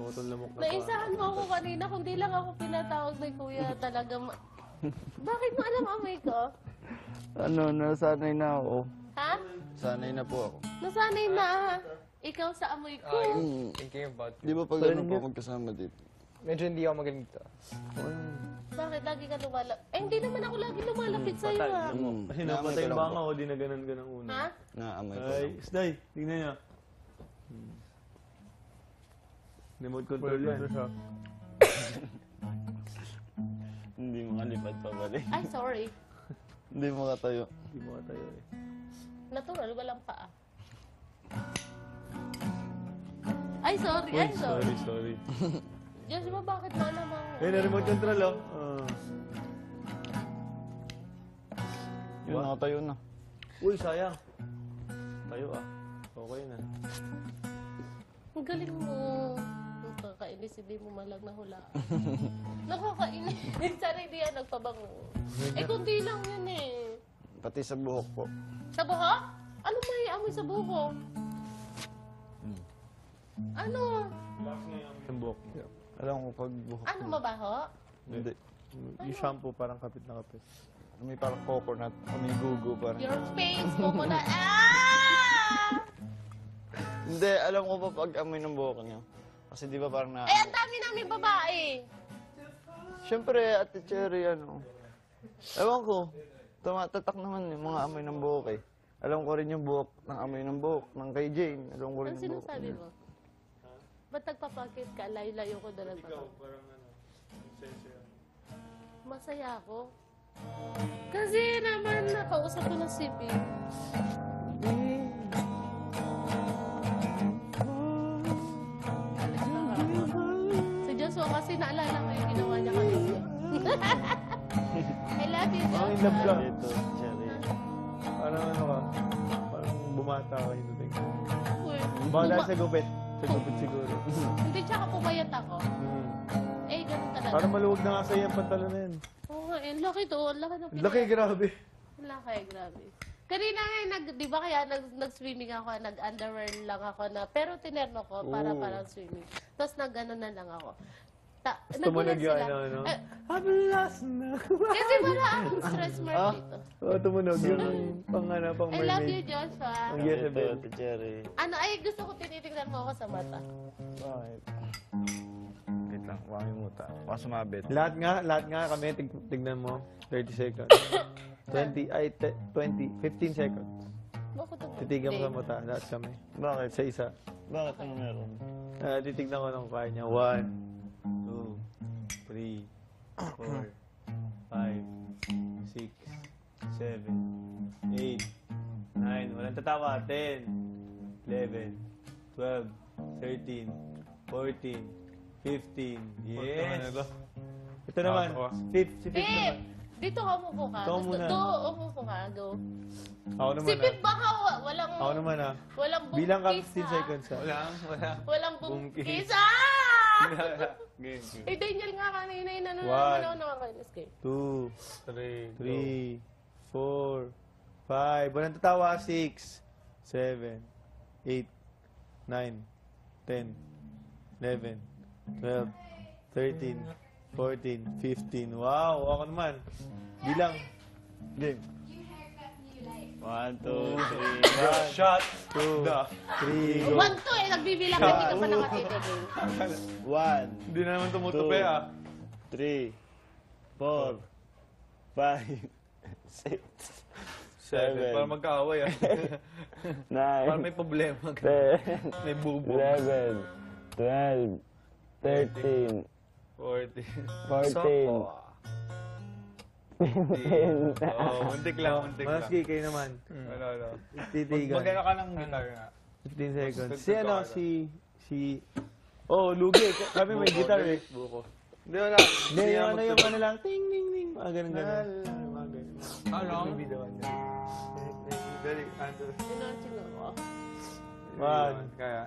Tumutol lamok na Naisahan mo ako kanina, kung di lang ako pinatawag ni Kuya talaga. Bakit mo alam amoy ko? Ano, nasanay na ako. Ha? Sanay na po ako. Nasanay na. Ikaw sa amoy ko. Thinking about Di ba pag ano po magkasama dito? medyo hindi ako magaling dito. Bakit lagi ka lumalapit? Eh, hindi naman ako lagi lumalapit sa'yo, ha? Kasi napatay yung banga o di na ganun ka ng una. Ha? Naamoy ko Ay, lang. Sday, tingnan niya. Remote control yan. Hindi makalipad pa balik. Ay, sorry. Hindi makatayo. Hindi mo tayo eh. Natural, walang paa. Ay, sorry. Uy, Ay, sorry. sorry. Diyos mo, bakit mo namang... Eh, na-remote control, oh. Yun, nakatayo na. Uy, sayang. Tayo ah. Okay na. Ang galing mo. Nakakainis, hindi mo malang nahulaan. Nakakainis. Sana hindi yan nagpabango. Eh, kundi lang yun eh. Pati sa buhok po. Sa buhok? Ano may amoy sa buhok? Ano? Yung buhok. Alam ko pag buhok. Ano, mabaho? Hindi. Yung shampoo parang kapit na kapit. May parang coconut. May gugo parang. Your face mo ko na... Ah! Hindi, alam ko pa pag amoy ng buhok niya. Kasi di ba parang na... Eh, ang dami namin babae. Siyempre, Ate Cherry, ano. Ewan ko. Tumatatak naman yung mga amoy ng buhok eh. Alam ko rin yung buhok ng amoy ng buhok ng kay Jane. Alam ko rin Ano yung buhok. sinasabi mo? Ba't nagpapakit ka? Layo-layo ko dalag ba? Parang ano, Masaya ako. Kasi naman nakausap ko na si B. Si Joshua kasi naalala ko yung ginawa niya kanina. I love you, Oh, in love ka. Joshua. Ito, Cherry. Parang ano ka? Parang bumata ka yung dating. Uy, Baka dahil sa gupit. Sa gupit siguro. Hindi, tsaka pumayat ako. Hmm. Eh, ganun talaga. Parang maluwag na nga sa'yo yung pantalon na yan. Oo nga, eh, laki to. Laki ng Laki, grabe. Laki, grabe. Kanina nga, di ba kaya nag-swimming ako, nag-underwear lang ako na, pero tinerno ko para parang swimming. Tapos nag-ano na lang ako. Tumunog yung sila. ano. Eh, Hablas na. kasi wala akong stress mark dito. Oo, tumunog yung pang ano, pang I love you, mermaid. Joshua. Ang Ito, Jezebel. Ate Cherry. Ano, ay gusto ko tinitingnan mo ako sa mata. Bakit? Wait lang, baka yung muta. Baka sumabit. Lahat nga kami, tignan mo. 30 seconds. 20, 15 seconds. Bakit ako? Titigan mo sa mata, lahat kami. Bakit? Sa isa. Bakit ano meron? Titignan ko ng kaya niya. 1, 2, 3, 4, 5, 6, 7, 8, 9. Walang tatawa. 10, 11, 12, 13, 14, 15. Yes! Ito naman. Fifth. Si Fifth naman. Dito ka umupo ka. Ikaw Gusto, muna. umupo ka. Go. Ako naman Si Pip baka walang... Ako naman Walang bungkis, Bilang ka 15 ha? seconds ha. Walang bungkis. Bungkis. Ah! Game. Eh, Daniel nga kanina yun. Ano One. naman ako nakakainis kayo. 2, 3, 4, 5. Walang tatawa. 6, 7, 8, 9, 10, 11, 12, 13, 14, 15. Wow, ako naman. Bilang. Game. 1, 2, 3. Shot. 2, 3, go. One to eh. Nagbibilang ka. Hindi ka pa nakatitig. 1, Hindi na naman tumutupi ah. 3, 4, 5, 6, 7, Para magkaaway ah. 9, Para may problema. 10, May bubo. 11, 12, 13, 14. 14, Oo, muntik lang. Maski kayo naman. Ano. Titigan. Magana ka ng guitar nga. 15 seconds. Mas Si ano, dagdag si... Oh, lugi. Kami may guitar eh. Buko. Hindi, wala. Hindi, yung ano lang. Ting, ting, ting. Mga ganun, ganun. Mga ganun. Ano? May video ka niya. Very, answer. Pinansin ako. 1, Kaya.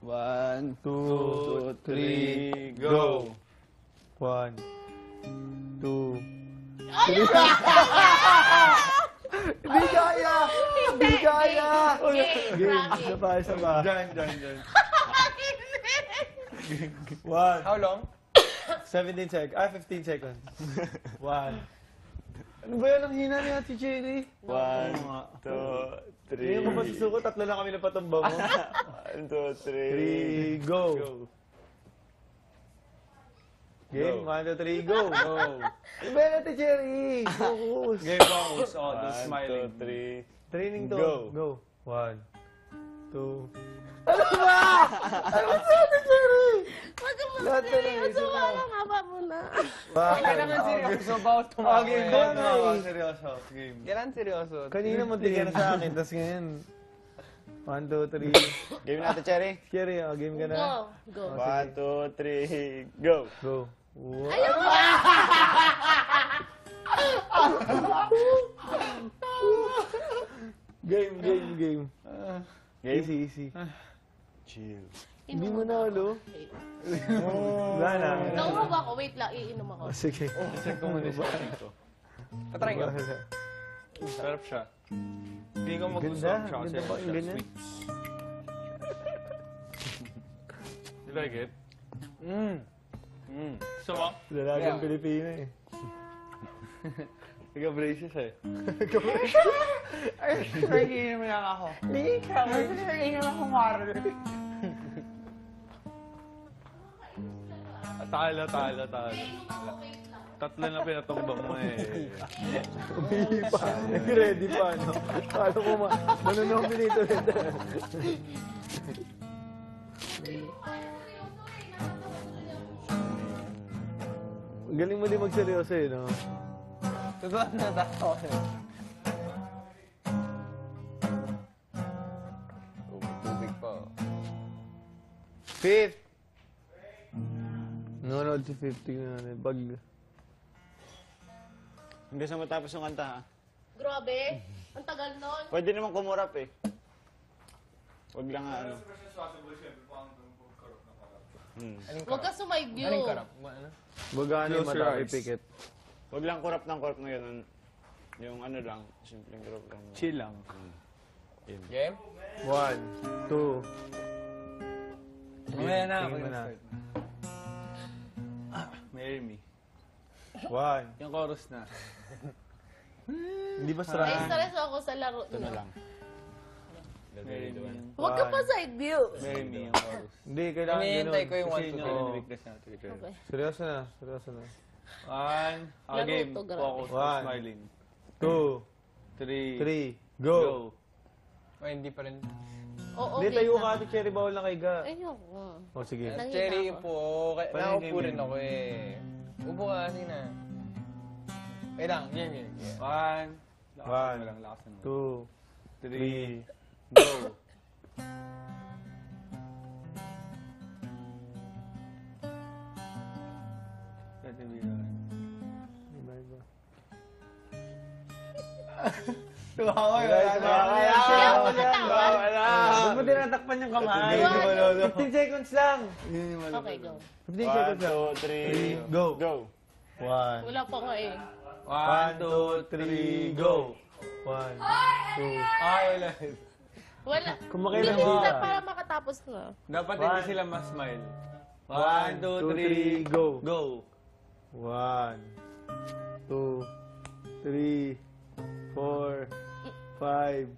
1, 2, 3, 2, 3, go! go! 1, 2, Ay! Hindi kaya! Hindi kaya! Game, Game, promise. isa pa, isa pa. Diyan. 1. How long? 17 seconds. 15 seconds. 1. Ano ba yan ang hina ni Ate Cherry? 1, 2, 3. Ngayon ko pa susuko, 3 lang kami napatumba mo. 1, 2, 3. 3, go. Game, 1, 2, 3, go. Go. Ano ba yan Ate Cherry? Focus. Game focus. Oh, the 1, smiling. 2, 3. Training to. Go. Go. 1, 2. Ano ba? Ano ba Ate Cherry? Wag ka Lahat ka lang, mag-play. isa pa. Ang haba mo na. Kaya naman seryoso about game ba na eh? Seryoso. Game. Kailan seryoso? Kanina mo tingin sa akin, tapos ngayon. 1, 2, 3. Game natin, Cherry. Cherry, game ka na. Go. 1, 2, 3, go. Go. Wow. Ayaw mo! Game. Game? Easy, easy. Chill. Hindi mo na halo. Wala na. Nauhawa ako. Wait lang, iinom ako. Sige. Check ko muna sa akin ko. Patry ko. Sarap siya. Hindi ko magustuhan siya kasi Ganda pa yung ganyan. sweet. You like it? Gusto mo? Dalagang Pilipino eh. Taga-braces eh. Ay, nagiging naman lang ako. Lika, nagiging naman ako Marl. Talo. Tatlo na pinatumbang mo eh. Umihi pa. Nag-ready pa, no? Kala ko manunong-pinito rin. Galing mo din magseryoso eh, no? Totoo na ako. Tubig pa. Fifth! Nanonood si 50 na natin. Pag... Hanggang sa matapos yung kanta, ha? Grabe. Ang tagal nun. Pwede naman kumurap, eh. Huwag lang nga, ano. Huwag ka sumaybyo. Anong karap? Ano? Baga ano yung Close your mata, eyes. ipikit. Huwag lang kurap ng kurap na gano'n. Yung ano lang, simpleng kurap lang. Chill lang. Game? 1, 2. Mamaya na ako Tingin mo yung na. start. Marry me. 1. Yung chorus na. Hindi ba stress? Stress ako sa laro Ito na na. lang. Marry me. Huwag ka pa side view. Marry me yung chorus. Hindi, kailangan Hinihintay ganun. ko yung 1, Kasi 2, yun 3. yung request natin. Okay. Seryoso na, seryoso na. One. Laro Game. to, grabe. Focus. One. Smiling. 2, 3. 3, go! Oh, hindi pa rin. Oo, Hindi, okay tayo na. ka ate Cherry, bawal na kay Ga. Ayoko. O, sige. Nangina Cherry, ako. upo. Nakaupo rin ako eh. Upo ka kasi na. Wait lang, game. One. One. Lakasan mo. 2, 3. 3. Go. Pwede bilang. Tumawa Ayaw mo natawa. Huwag mo tinatakpan yung kamay. Hindi mo lolo. 15 seconds lang. Okay, go. 15 seconds 1, lang. 2, 3, Go. Go. 1, Wala pa nga eh. 1, 2, 3, go! 1, 2. wala. Wala. Kumakailan Bilis ka. na para makatapos na. Dapat One. hindi sila mas smile. 1, 2, 3, go! Go. 1, 2, 3, 4, 5,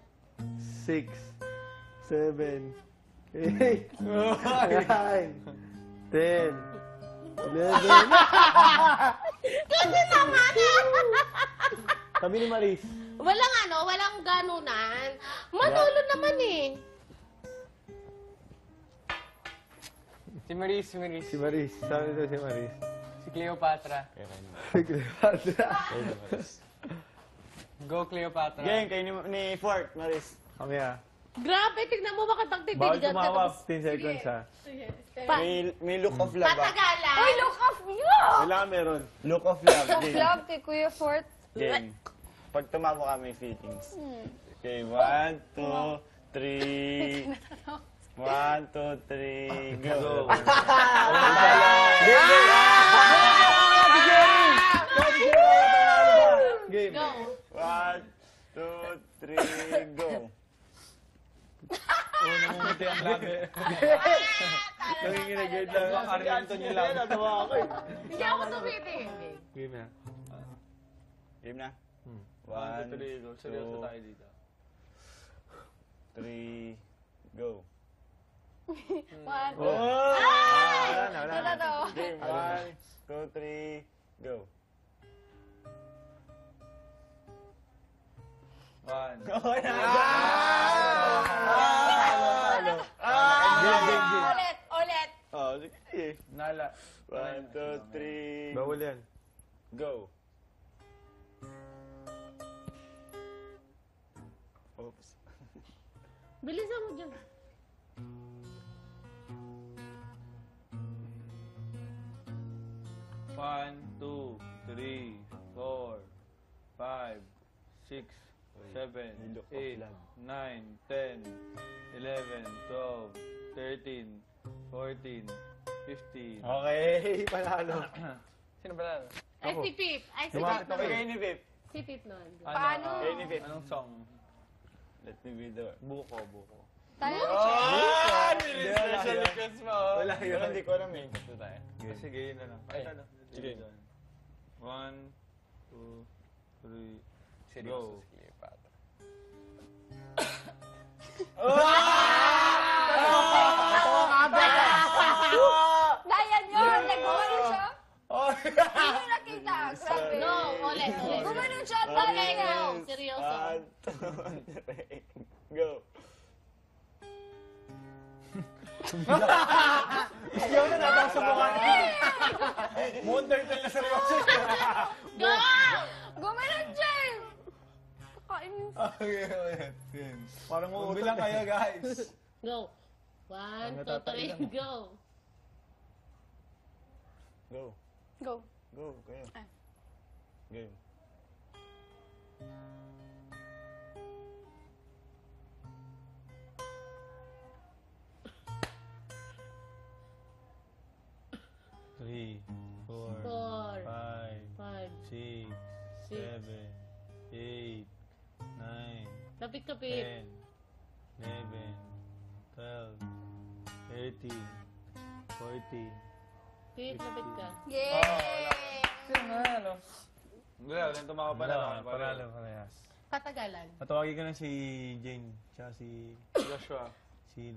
6, 7, 8, 9, 10, 11. Kasi naman! Sabi ni Maris. Walang walang ganunan. Manolo naman eh. Si Maris. Si Maris. Sabi nito si Maris. Si Cleopatra. Go Cleopatra. Game, kayo ni Fort, Maris. Kami ah. Grabe, tignan mo Bawal makatagtitiligan ka. tumawa. tapos- 15 seconds ha. Pa- May look of love, ah. Patagalan. Uy, look off you! Kailangan meron. Look of love. Game. Love kay Kuya Fort. Game. Pag tumawa ka, may feelings. Okay, 1, 2, 3. 1, 2, 3, go. Game. Go. 1, 2, 3, go. Oo, namumuti ang labi. Nanginginagay lang ang Arlington niyo lang. Natawa ako eh. Hindi ako tumitingin. Game na. Game na? Hmm. 1, 2, 3, seryoso tayo dito. 3, go. One. Wala na, wala Wala na. to. Game 1, 2, 3, go. 1. Ulit. Oh, sige. Nala. 1, 2, 3, Bawal yan. go. Oops. Bilisan mo dyan. One, 2, 3, 4, 5, 6, 7, nilok of 8, love. 9, 10, 11, 12, 13, 14, 15. Okay, panalo. Sino ba lang? Ay, si Pip. Ay, si Lumapit Pip ako nun. Kayo ni Pip. Si Pip nun. Paano? Kayo ni Pip. Anong song? Let me be the... Buko, buko. Tayo. Ah! Special request mo. Wala Pero hindi ko alam eh. Ito tayo. Sige, yun na lang. Ay, Ano? sige. 1, 2, 3, Seryoso Go. si Pato. Dayan yun! Nagbumanon siya? Hindi nyo nakita. Grabe. No, ulit. Gumanon siya. Okay, Dayan go. yun. Seryoso. 1, 2, 3, go. Ikaw na natang sa mukha niya. Wonder ka na seryoso. Go! Gumanon siya. Kakainis. Parang bilang kayo, guys. Go. 1, 2, 3, go. Go. Go. Go, kayo. Ah. Game. Three, four, 4, 5, 5, 6, 6. 7, 8, 9, Lapit ka, Pip. 10, 11, 12, 13, 14. Pip, lapit ka. Yay! Sino nanalo? Wala, wala tumawa pa na. Panalo, parehas. Katagalan. Patawagin ko na si Jane, tsaka si Joshua. si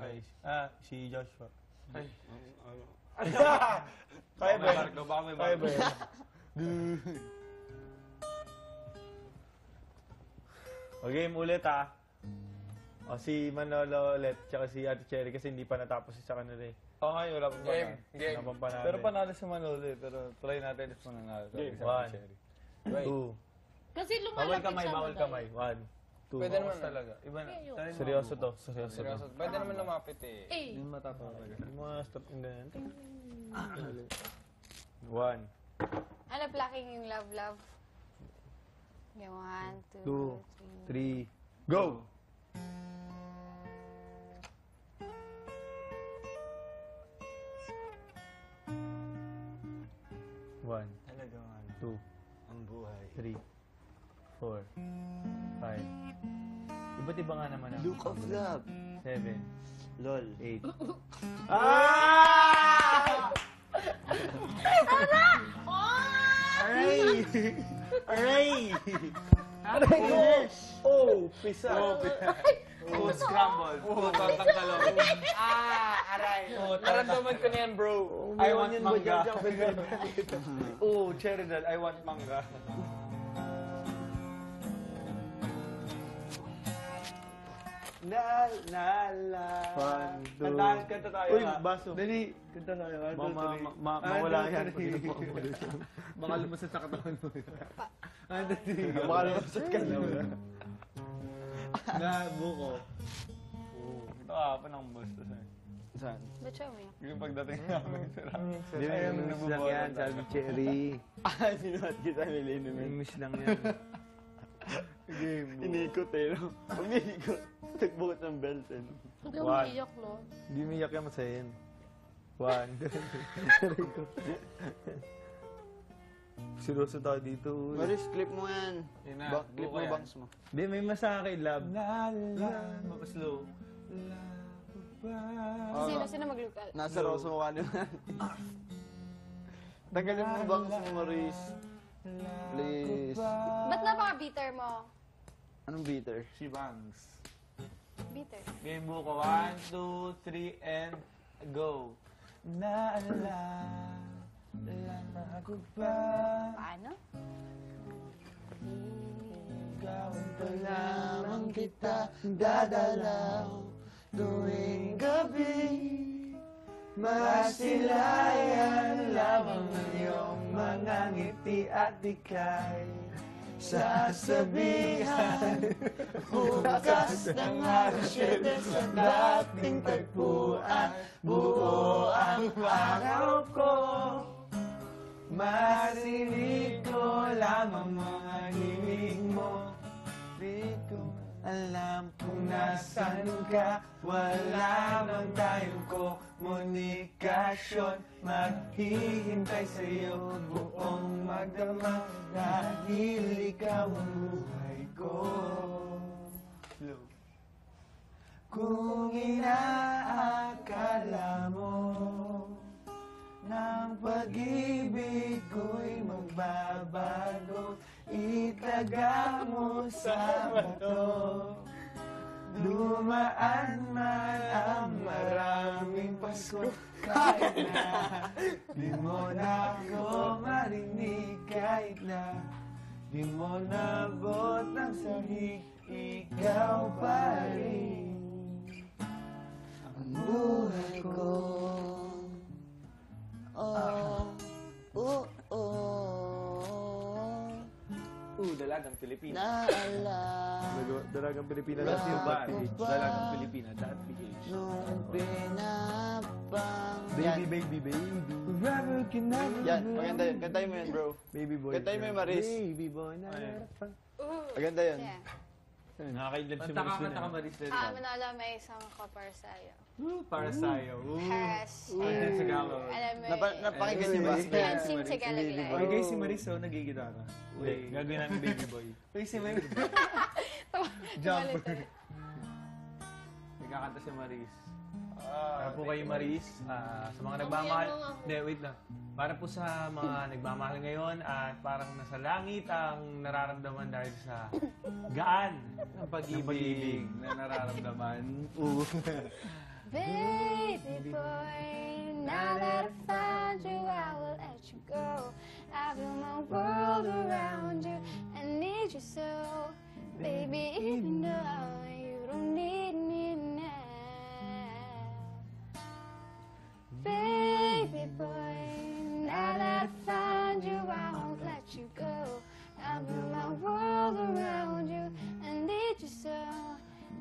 Joshua. Ay. Kaya ba? Baka may Kaya ba barko. yan? O game ulit ah. O si Manolo ulit, tsaka si Ate Cherry kasi hindi pa natapos sa kanila eh. Oo nga, wala pang Game. panalo. Game. Wala pang panalo Pero eh. panalo si Manolo eh. Pero try natin if mananalo. Game. One. Two. Kasi Bawal lumalapit kamay, siya. bawal Maday. kamay. 1, 2. Pwede naman Talaga. Iba na. Kayo. Try mo. Seryoso to, seryoso to. Seryoso. Pwede naman lumapit eh. Eh, Hindi matatawa talaga. Yung mga stop in the end. 1, Ano, plucking yung love. Okay, 1, 2, 2, 3. 3, go! One, Talagang ano, 2, ang buhay. 3, 4, 5. Iba't iba nga naman ang Look of love. 7, LOL. 8. Aray! Aray! Aray! Oh! Pisa! Oh, scramble. Oh, tatang talong. Naramdaman ko na yan, bro. I want mangga. Oh, cherry dal. I want mangga. La la la. One, two. Kantahan, kanta tayo. Uy, ha? baso. Dali, kanta tayo. One, two, three. Mawala One, yan. two, three. Baka lumusot sa katawan mo. One, two, three. Baka lumusot ka na. Na, buko. Oh, ito pa ng gusto sa'yo. Saan? Ba't siya umiyak? Yung pagdating namin sa ramen. Hindi mo English lang yan, sabi Cherry. Sinuhat kita nilinumin. English lang yan. Game. Inikot eh, no? Umiikot. Nagbukot ng belt eh, no? Huwag kang One. umiiyak, no? Hindi umiyak yan masaya yan. 1, 2, Seryoso tayo dito. uy. Maris, clip mo yan. Yun na, Clip buko mo, yan. bangs mo. Hindi, may masakay love. La la. Slow. La. Sino maglukal? Nasa Rosso ka naman. Tanggalin mo bang si Maurice? Please. Ba't napaka-bitter mo? Anong bitter? Si Bangs. Bitter. Game buko. 1, 2, 3, and go. Naalala ako pa. Paano? Gawin pa lamang kita dadalaw tuwing gabi. Masilayan lamang ng iyong mga ngiti at ika'y sasabihan. Bukas ng araw 7 sa dating tagpuan, buo ang araw ko. Marinig ko lamang mga himig mo. Di ko alam kung nasan ka. Wala man tayong komunikasyon. Maghihintay sa'yo buong magdamag dahil ikaw ang buhay ko. Kung inaakala mo ng pag-ibig ko'y magbabago, itaga mo sa bato. Dumaan man ang maraming Pasko, kahit na di mo na ako marinig, kahit na di mo nabot ng sahig, ikaw pa rin ang buhay ko. Dalagang Pilipina. Dalagang Pilipinas. Dalagang Pilipina.ph. Nung pinapang... Baby. Yan, maganda yun. Kantayin mo yan, bro. Baby boy. Kantayin mo yung Maris. Baby boy. Maganda yun. Nakakaidlip si Kanta Maris dun ka eh. Maris din. Manala may isang ko para sa'yo. Para sa'yo. Has. Ayan sa gamo. Alam mo Napakinggan niyo ba? Hansin sa galagay. Uy, guys, si Maris, oh, nagigitara. Uy, gagawin namin baby boy. Uy, si Maris. Jumper. Nagkakanta si Maris. Para po kayo, Maris, sa mga nagmamahal. Hindi, wait lang. Para po sa mga nagmamahal ngayon at parang nasa langit ang nararamdaman dahil sa gaan ng pag-ibig na nararamdaman. Baby boy, now that I found you, I will let you go. I built my world around you, I need you so. Baby, even though you don't need me now. Baby boy, now that I found you, I won't let you go. I built my world around you, I need you so.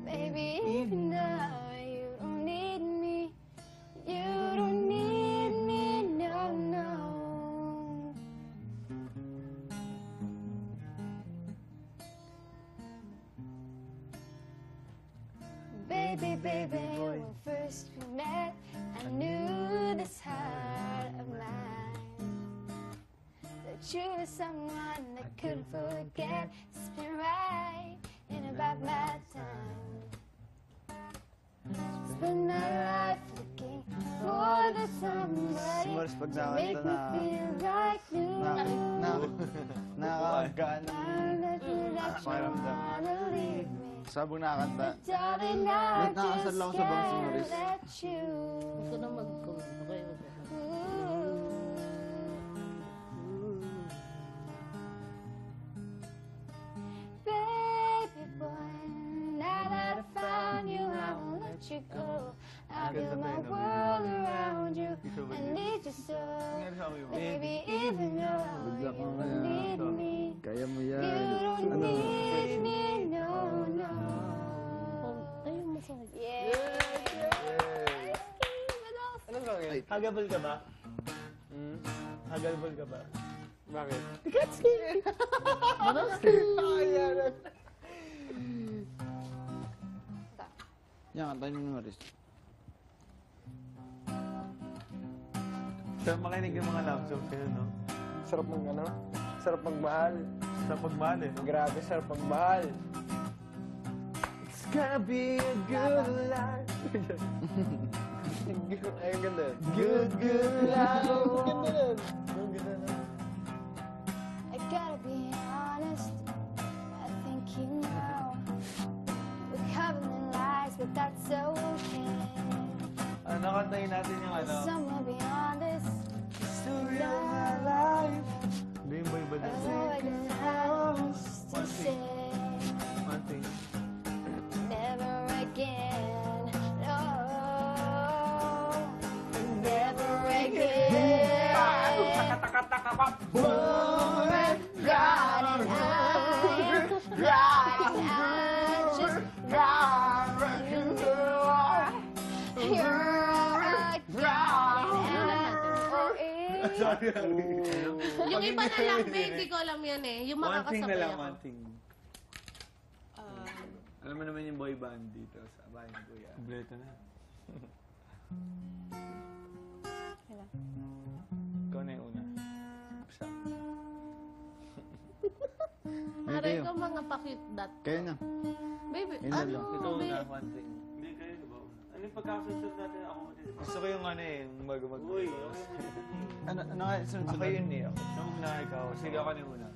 Baby, even though you don't need me, you don't need me, no, no. Baby, when first we met, I knew this heart of mine, that you were someone I couldn't forget. It's been right in about my time. Spend my life looking for the somebody Maris, pag to make nakanta me feel like new. Nakakagaan ng pakiramdam. Wanna leave me. Sabong nakakanta. Darling, I Nakakasal lang just sa bangso, can't Maris. let you. Gusto na mag-go. Okay. Baby boy, now that I found you, I won't let you go. I built my world around you, I need you so. Baby, even though you don't need me, Kaya mo you yan. don't need me, no, no. Ayun, masakit. Yeah. Anong gawin? Hagabol ka ba? Hagabol ka ba? Bakit? Yan, kantayin mo ni Maris. So, makinig yung mga love songs yun, no? Sarap mag ano? Sarap magmahal. Sa pagmahal eh. Grabe, sarap magmahal. It's gonna be a good life. Ay, ang ganda. Good, good love. Ang ganda nun. Ang ganda na. I gotta be honest, I think you know we're covered in lies, but that's okay. Nakantayin natin yung Somewhere beyond this, Story of my life. Hindi yung boy ba oh, I don't have to say One thing. never again. No, never again. God and I just got you. You're a God Yung iba na lang, babe, hindi ko alam yan eh. Yung One thing na makakasabay lang, ako. one thing. Alam mo naman yung boy band dito sa bahay ni Kuya. Kompleto na. Ikaw na yung una. Isa. Aray ko mga pa-cute dot. Kayo na. Baby, Yun na ano? lang. Ito babe? una, one thing. Hindi, kayo na ba? Ano yung pagkakasunod natin ako mo dito? Gusto ko yung ano eh, yung mag Uy, okay mo dito. Ano nga, sunod-sunod? Ako yun eh. Siya una, ikaw. Sige, ako na yung una.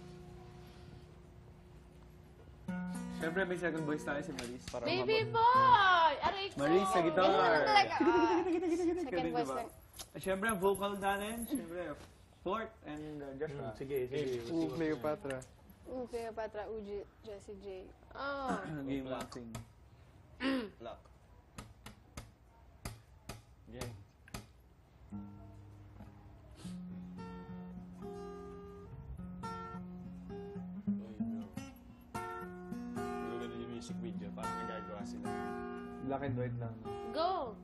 Siyempre, may second voice tayo si Maris. Para Baby boy! Aray ko! Maris, sa guitar. Ganun na talaga. Second Ganun voice ba? lang. Siyempre, ang vocal natin, siyempre, fourth and Joshua. Sige, sige. Cleopatra. Cleopatra, Uji, Jessie J. Oh. Game one thing. Lock. Yeah. Uy, bro. Maganda yung music video. Parang nagagawa sila. Black and white lang. Go!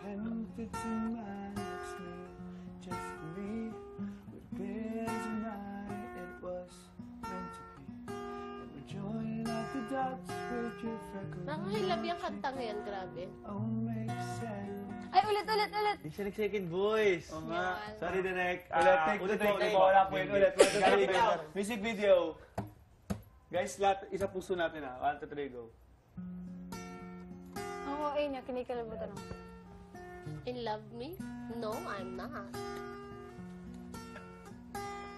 And fits in my next meal, just me, with beers and it was meant to be. And we join up the dots with your freckles. Nakahilab yung kantang yan, grabe. Oh, makes sense. Ay, ulit. Di siya nag-second voice. Oo nga. Yan. Sorry, Direk. Ulit, take Ulit two, po, take ulit po. Wala po yun. Ulit. One, two, Guys, three, go. music video. Guys, lahat, isa puso natin ha. 1, 2, 3, go. Oo, ayun niya, kinikalabutan ako. In love me? No, I'm not.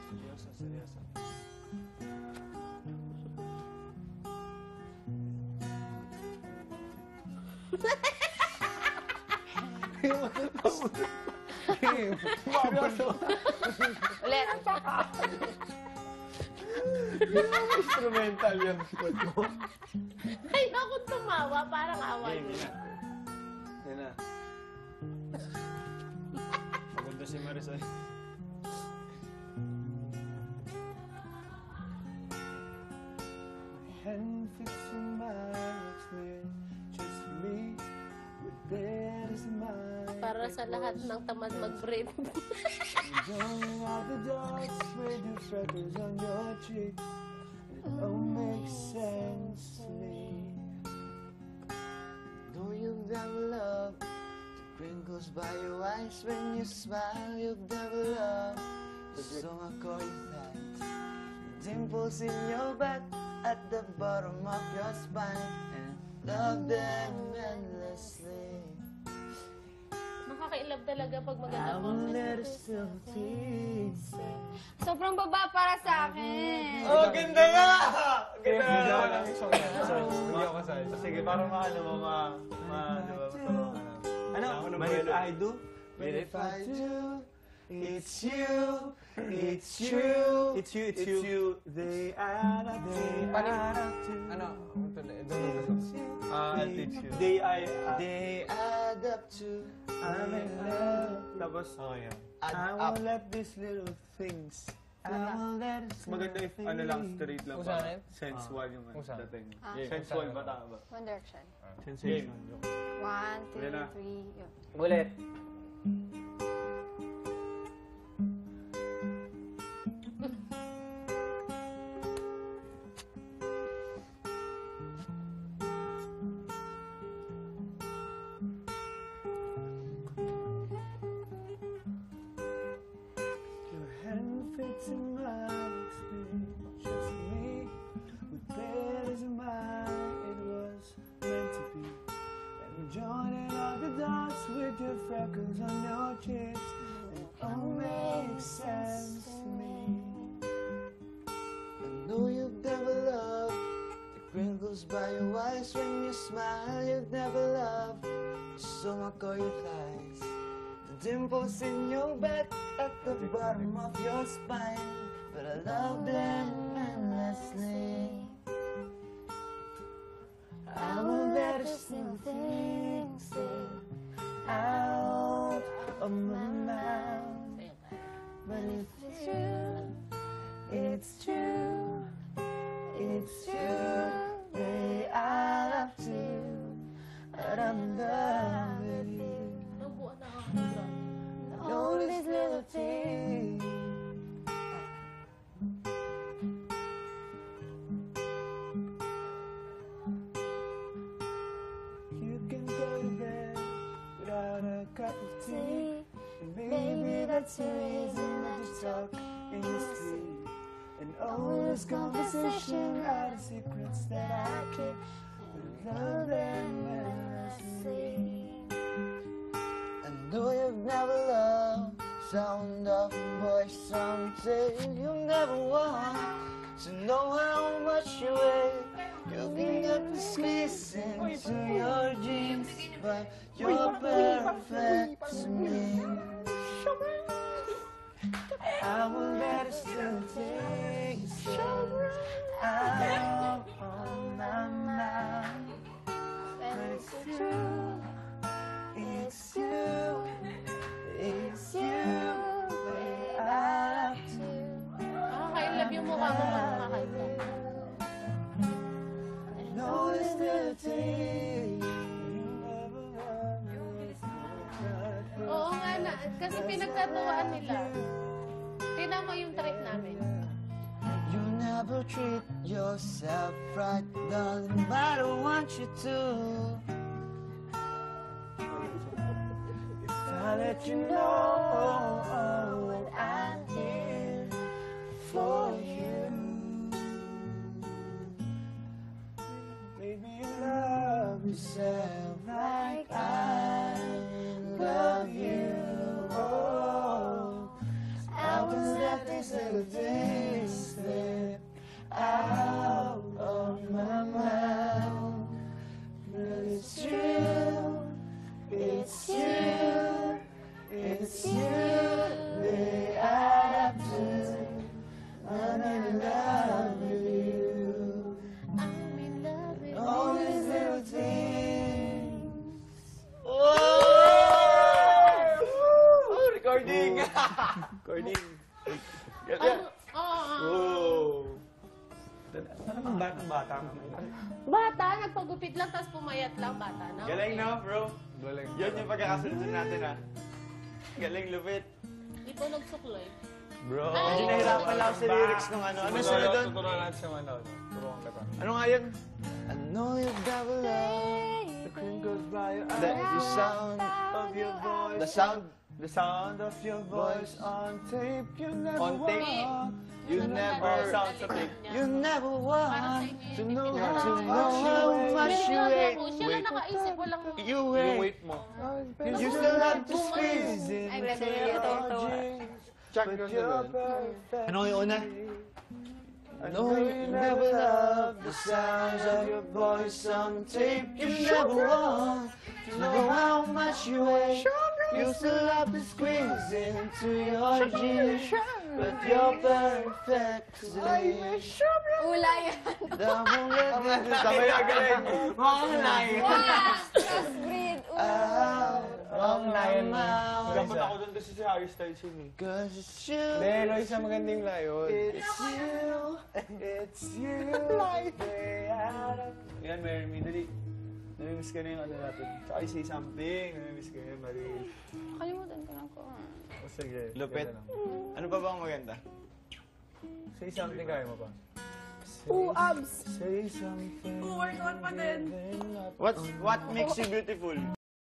Seryoso, seryoso. Ulit. Instrumental yung spot mo. Ay, ako tumawa. Parang away Game, mo. yun na. Yan na. Maganda si Marisol. Hand fits in my next meal, just me, with beers in my Para sa lahat ng tamad mag-breathe. Joining out the dots with your freckles on your cheeks. It all makes sense to me. Know you've developed the crinkles by your eyes when you smile. You've developed the song I call you thighs, the dimples in your back at the bottom of your spine, and love them endlessly. Nakakailab talaga pag maganda I po. won't let it still tease. Sobrang baba para sa akin. Oh, ganda nga! Ganda Ganda na nga! lang yung song na. Hindi ako kasali. Sige, para maano mo, diba? Ano? Ako na But if ba? I do, But if I do, it's you, it's true. it's you. They add up, they add up to. Ano? Ito na. I'll teach you. They add up to. I'm in love. Tapos, Oh, yeah. Add I up. won't let these little things. I won't let it Maganda if ano lang, straight lang. Kung saan yun? Sensual yung Kung saan? dating. Ah. Sensual Kung ba saan? tama ba? One Direction. Sensation. 1, 2, Wala na. 3, yun. Ulit. Your hand fits in my sleeve. wrinkles on your cheeks. It all makes sense to me. I know you've never loved the crinkles by your eyes when you smile. You've never loved the stomach or your thighs, the dimples in your back at the bottom of your spine. But I love them endlessly. I will let a single thing slip out of my mouth. But if it's true, it's true, it's true, baby, I love you, but I'm in love with you. Nabuo na ako. All these little things. You can go to bed without a cup of tea. And maybe that's the reason that you talk in your sleep. And all this conversation are the secrets that I keep. I love them endlessly. I know you've never loved sound of voice on tape. You never want to know how much you weigh. You can get the squeeze into your jeans, but you're perfect to me. I will let it still take out on my mind. But it's true, it's you, it's you, baby, I love you. Nakaka-love yung mukha mo makakakanta. Know this little thing. Oo nga na, kasi pinagkatuwaan nila. Tingnan mo yung trip namin. You never treat yourself right, doesn't matter what you do. If I let you know what I'm here for you. Maybe you love Yourself like I love you. Oh, I was let these little things slip out of my mouth. But it's true, it's you, it's you, baby, I love you. I'm in love with you. I'm in love with All you. these little things. Recording! Recording. Oo. Ano bang bata ka? Bata, nagpagupit lang, tapos pumayat lang, bata na. Galing okay. no, bro? Galing. Yun yung pagkakasunod natin ah. Galing, lupit. Di po nagsuklay. Bro. Ay, Medyo nahirapan lang sa lyrics nung ano. Ano sunod doon? Tuturuan natin sa manood. Turuan kita. Ano nga yun? I know you've never loved the crinkles by your the eyes. sound Of your voice. The sound of your voice on tape. You never On tape. want. You never sound sa tape. You never Parang sa want inyo to yung know pinipili. how much you Pero hate. mo, siya lang nakaisip, walang... You Yung hate. weight mo. You still have to squeeze Ay, into grabe, your tawa-tawa. jeans. Check But your you're level. perfect. Ano yung una? I know you never loved the sounds of your voice on tape. You never want to know how much you weigh. You still have to squeeze into your jeans, but you're perfect today. Ula yan. Sabay na galing. Makanay. Crossbreed. Out of my mouth. Dapat ako doon kasi si Harry Styles yun eh. 'Cause it's you. Hindi, Loisa, magandang layon. It's you, baby, I love Yan, Mary, dali. Namimiss ka na yung ano natin. Tsaka I say something. Namimiss ka na yung Marie. Kalimutan ko lang ko. O, sige. Lupit. Ganda lang. Ano pa bang maganda? Say something, kaya mo pa. Ooh, abs. Say something. Workout pa din. What makes you beautiful?